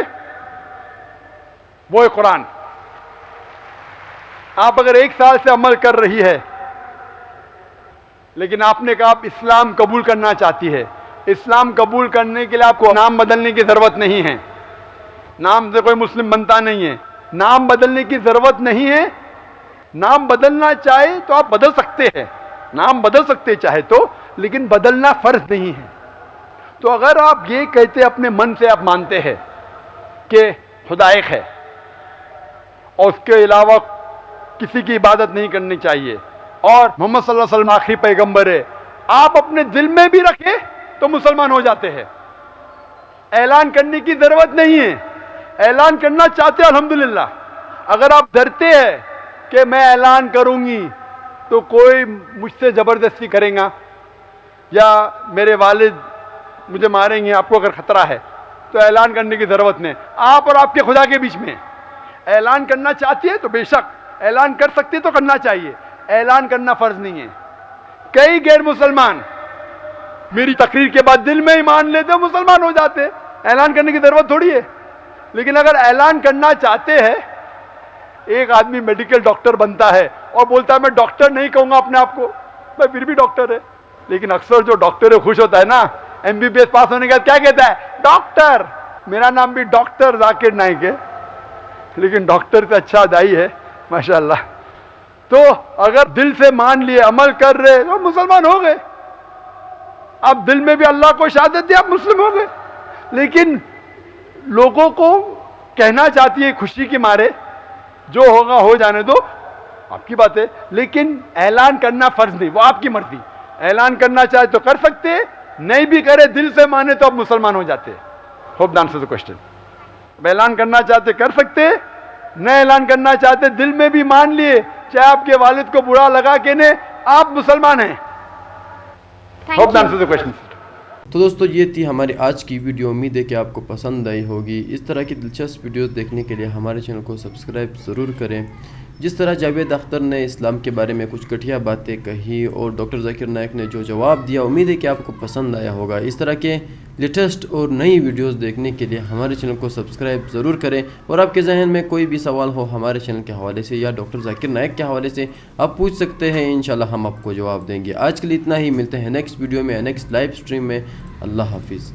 वो है कुरान। आप अगर 1 साल से अमल कर रही है, लेकिन आपने कहा आप इस्लाम कबूल करना चाहती है, इस्लाम कबूल करने के लिए आपको नाम बदलने की जरूरत नहीं है, नाम से कोई मुस्लिम बनता नहीं है, नाम बदलने की जरूरत नहीं है। नाम बदलना चाहे तो आप बदल सकते हैं, नाम बदल सकते चाहे तो, लेकिन बदलना फर्ज नहीं है। तो अगर आप ये कहते अपने मन से आप मानते हैं कि खुदा एक है और उसके अलावा किसी की इबादत नहीं करनी चाहिए और मोहम्मद सल्लल्लाहु अलैहि वसल्लम आखिरी पैगंबर है, आप अपने दिल में भी रखें तो मुसलमान हो जाते हैं। ऐलान करने की जरूरत नहीं है, ऐलान करना चाहते हैं अल्हम्दुलिल्लाह। अगर आप डरते हैं कि मैं ऐलान करूंगी तो कोई मुझसे जबरदस्ती करेगा या मेरे वालिद मुझे मारेंगे, आपको अगर खतरा है तो ऐलान करने की जरूरत नहीं। आप और आपके खुदा के बीच में ऐलान करना चाहती है तो बेशक ऐलान कर सकती है, तो करना चाहिए, ऐलान करना फर्ज नहीं है। कई गैर मुसलमान मेरी तकरीर के बाद दिल में ही मान लेते, मुसलमान हो जाते, ऐलान करने की जरूरत थोड़ी है। लेकिन अगर ऐलान करना चाहते हैं, एक आदमी मेडिकल डॉक्टर बनता है और बोलता है मैं डॉक्टर नहीं कहूंगा अपने आप को, मैं फिर भी डॉक्टर है, लेकिन अक्सर जो डॉक्टर है खुश होता है ना, MBBS पास होने के बाद क्या कहता है, डॉक्टर, मेरा नाम भी डॉक्टर जाकिर नाइक है, लेकिन डॉक्टर से अच्छा दाई है माशाल्लाह। तो अगर दिल से मान लिए, अमल कर रहे, तो मुसलमान हो गए। आप दिल में भी अल्लाह को शहादत दी, आप मुस्लिम हो गए। लेकिन लोगों को कहना चाहती है खुशी के मारे, जो होगा हो जाने दो, आपकी बात है, लेकिन ऐलान करना फर्ज नहीं, वो आपकी मर्जी। ऐलान करना चाहे तो कर सकते, नहीं भी करे, दिल से माने तो आप मुसलमान हो जाते। Hope the answer the question. ऐलान करना चाहते कर सकते, न ऐलान करना चाहते दिल में भी मान लिए, चाहे आपके वालिद को बुरा लगा के ने, आप मुसलमान हैं। Hope the answer the question. तो दोस्तों ये थी हमारी आज की वीडियो, उम्मीद है कि आपको पसंद आई होगी। इस तरह की दिलचस्प वीडियोस देखने के लिए हमारे चैनल को सब्सक्राइब ज़रूर करें। जिस तरह जावेद अख्तर ने इस्लाम के बारे में कुछ घटिया बातें कही और डॉक्टर जाकिर नाइक ने जो जवाब दिया, उम्मीद है कि आपको पसंद आया होगा। इस तरह के लेटेस्ट और नई वीडियोस देखने के लिए हमारे चैनल को सब्सक्राइब ज़रूर करें। और आपके जहन में कोई भी सवाल हो हमारे चैनल के हवाले से या डॉक्टर जाकिर नाइक के हवाले से, आप पूछ सकते हैं, इंशाल्लाह हम आपको जवाब देंगे। आज के लिए इतना ही, मिलते हैं नेक्स्ट वीडियो में, नेक्स्ट लाइव स्ट्रीम में। अल्लाह हाफिज़।